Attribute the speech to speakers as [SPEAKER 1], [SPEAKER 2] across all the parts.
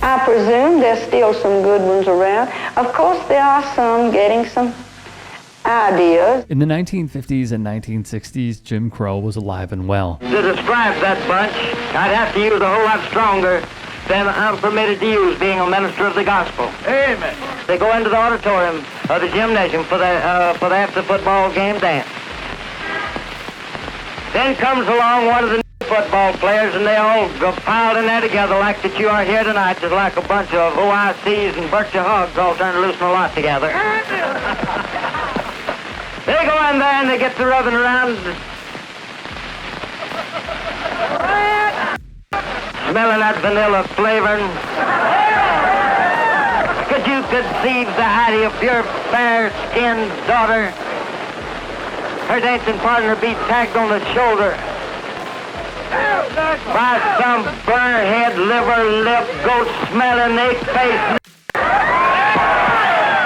[SPEAKER 1] I presume there's still some good ones around. Of course, there are some getting some ideas.
[SPEAKER 2] In the 1950s and 1960s, Jim Crow was alive and well.
[SPEAKER 3] To describe that bunch, I'd have to use a whole lot stronger than I'm permitted to use, being a minister of the gospel. Amen. They go into the auditorium of the gymnasium for the after football game dance. Then comes along one of the new football players, and they all go piled in there together like that you are here tonight, just like a bunch of OICs and Berkshire hogs all trying to loosen a lot together. They go in there and they get to rubbing around, smelling that vanilla flavor. Could you conceive the idea of your fair-skinned daughter, her dancing partner be tagged on the shoulder by some burrhead, liver, lip, goat-smelling, egg-faced.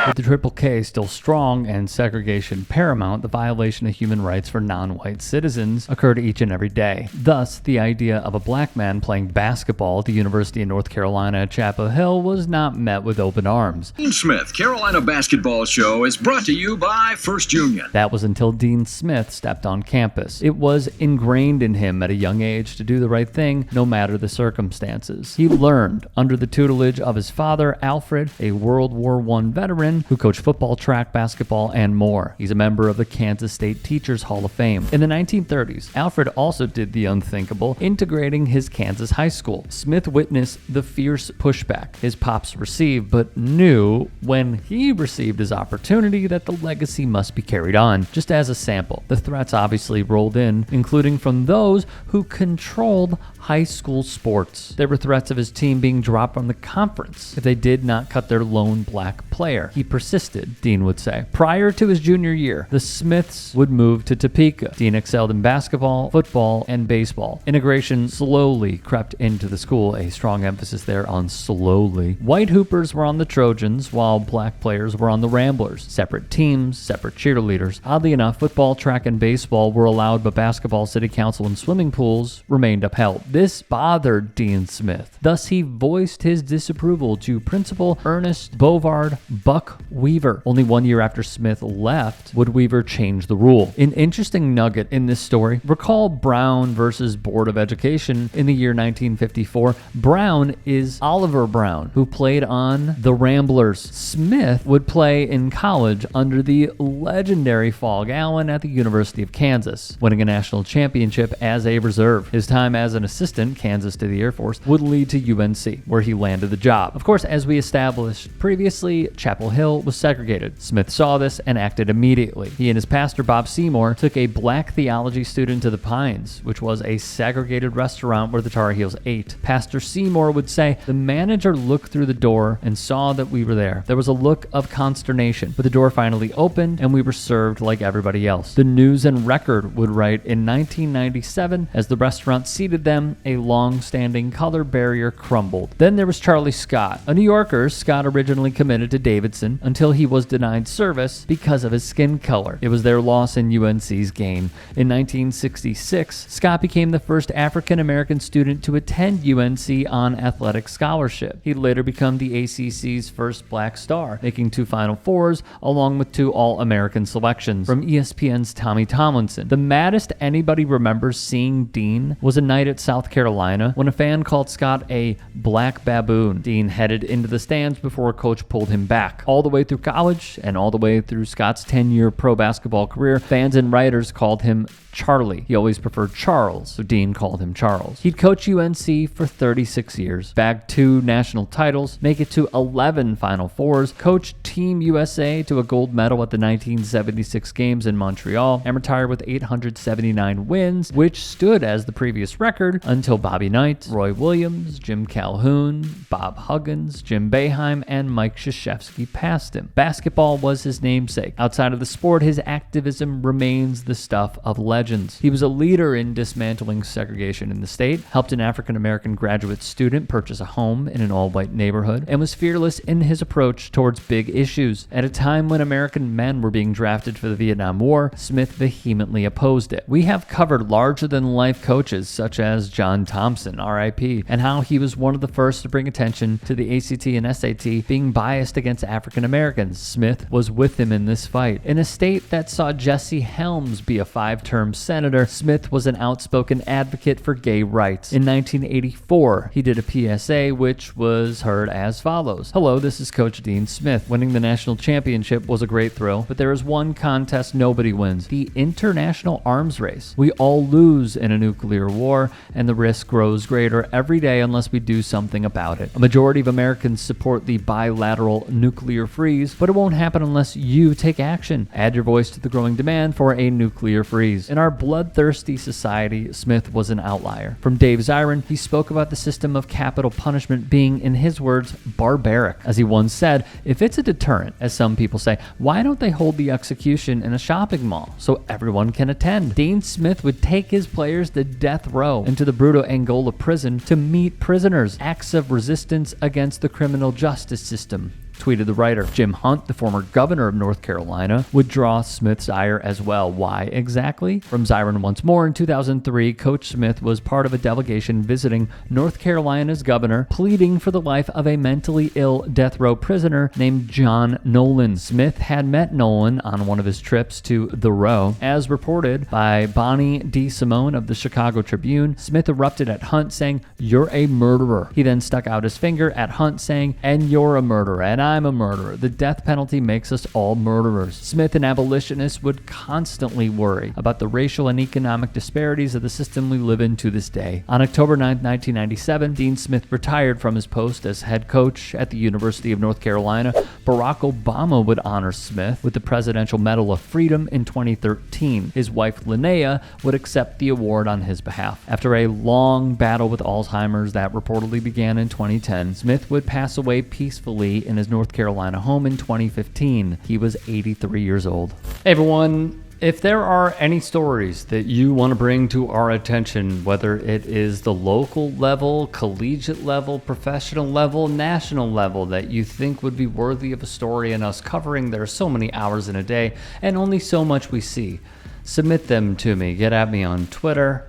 [SPEAKER 2] With the Triple K still strong and segregation paramount, the violation of human rights for non-white citizens occurred each and every day. Thus, the idea of a black man playing basketball at the University of North Carolina at Chapel Hill was not met with open arms.
[SPEAKER 4] Dean Smith, Carolina Basketball Show is brought to you by First Union.
[SPEAKER 2] That was until Dean Smith stepped on campus. It was ingrained in him at a young age to do the right thing, no matter the circumstances. He learned under the tutelage of his father, Alfred, a World War I veteran who coached football, track, basketball, and more. He's a member of the Kansas State Teachers Hall of Fame. In the 1930s, Alfred also did the unthinkable, integrating his Kansas high school. Smith witnessed the fierce pushback his pops received, but knew when he received his opportunity that the legacy must be carried on. Just as a sample, the threats obviously rolled in, including from those who controlled high school sports. There were threats of his team being dropped from the conference if they did not cut their lone black player. He persisted, Dean would say. Prior to his junior year, the Smiths would move to Topeka. Dean excelled in basketball, football, and baseball. Integration slowly crept into the school, a strong emphasis there on slowly. White hoopers were on the Trojans, while black players were on the Ramblers. Separate teams, separate cheerleaders. Oddly enough, football, track, and baseball were allowed, but basketball, city council, and swimming pools remained upheld. This bothered Dean Smith. Thus, he voiced his disapproval to Principal Ernest Bovard Buck Weaver. Only 1 year after Smith left would Weaver change the rule. An interesting nugget in this story, recall Brown versus Board of Education in the year 1954. Brown is Oliver Brown, who played on the Ramblers. Smith would play in college under the legendary Fog Allen at the University of Kansas, winning a national championship as a reserve. His time as an assistant, Kansas to the Air Force, would lead to UNC, where he landed the job. Of course, as we established previously, Chapel Hill was segregated. Smith saw this and acted immediately. He and his pastor, Bob Seymour, took a black theology student to the Pines, which was a segregated restaurant where the Tar Heels ate. Pastor Seymour would say, the manager looked through the door and saw that we were there. There was a look of consternation, but the door finally opened and we were served like everybody else. The News and Record would write, in 1997, as the restaurant seated them, a long-standing color barrier crumbled. Then there was Charlie Scott. A New Yorker, Scott originally committed to Davidson until he was denied service because of his skin color. It was their loss and UNC's gain. In 1966, Scott became the first African-American student to attend UNC on athletic scholarship. He'd later become the ACC's first black star, making 2 Final Fours along with 2 All-American selections. From ESPN's Tommy Tomlinson, the maddest anybody remembers seeing Dean was a night at South Carolina when a fan called Scott a black baboon. Dean headed into the stands before a coach pulled him back. All the way through college and all the way through Scott's 10-year pro basketball career, fans and writers called him Charlie. He always preferred Charles, so Dean called him Charles. He'd coach UNC for 36 years, bagged 2 national titles, make it to 11 Final Fours, coached Team USA to a gold medal at the 1976 games in Montreal, and retired with 879 wins, which stood as the previous record until Bobby Knight, Roy Williams, Jim Calhoun, Bob Huggins, Jim Boeheim, and Mike Krzyzewski passed him. Basketball was his namesake. Outside of the sport, his activism remains the stuff of legends. He was a leader in dismantling segregation in the state, helped an African-American graduate student purchase a home in an all-white neighborhood, and was fearless in his approach towards big issues. At a time when American men were being drafted for the Vietnam War, Smith vehemently opposed it. We have covered larger-than-life coaches such as John Thompson, RIP, and how he was one of the first to bring attention to the ACT and SAT being biased against African Americans. Smith was with him in this fight. In a state that saw Jesse Helms be a 5-term senator, Smith was an outspoken advocate for gay rights. In 1984, he did a PSA which was heard as follows. Hello, this is Coach Dean Smith. Winning the national championship was a great thrill, but there is one contest nobody wins: the international arms race. We all lose in a nuclear war, and the risk grows greater every day unless we do something about it. A majority of Americans support the bilateral nuclear freeze, but it won't happen unless you take action. Add your voice to the growing demand for a nuclear freeze. In our bloodthirsty society, Smith was an outlier. From Dave Zirin, he spoke about the system of capital punishment being, in his words, barbaric. As he once said, if it's a deterrent, as some people say, why don't they hold the execution in a shopping mall so everyone can attend? Dean Smith would take his players to death row into the Bruto Angola prison to meet prisoners. Acts of resistance against the criminal justice system, tweeted the writer. Jim Hunt, the former governor of North Carolina, would draw Smith's ire as well. Why exactly? From Zirin once more, in 2003, Coach Smith was part of a delegation visiting North Carolina's governor, pleading for the life of a mentally ill death row prisoner named John Nolan. Smith had met Nolan on one of his trips to the row. As reported by Bonnie D. Simone of the Chicago Tribune, Smith erupted at Hunt saying, "You're a murderer." He then stuck out his finger at Hunt saying, "And you're a murderer, and I'm a murderer. The death penalty makes us all murderers." Smith and abolitionists would constantly worry about the racial and economic disparities of the system we live in to this day. On October 9, 1997, Dean Smith retired from his post as head coach at the University of North Carolina. Barack Obama would honor Smith with the Presidential Medal of Freedom in 2013. His wife, Linnea, would accept the award on his behalf. After a long battle with Alzheimer's that reportedly began in 2010, Smith would pass away peacefully in his North Carolina home in 2015. He was 83 years old. Hey everyone, if there are any stories that you want to bring to our attention, whether it is the local level, collegiate level, professional level, national level, that you think would be worthy of a story and us covering, there are so many hours in a day and only so much we see. Submit them to me. Get at me on Twitter,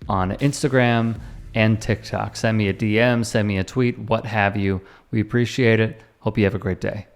[SPEAKER 2] on Instagram, and TikTok. Send me a DM, send me a tweet, what have you. We appreciate it. Hope you have a great day.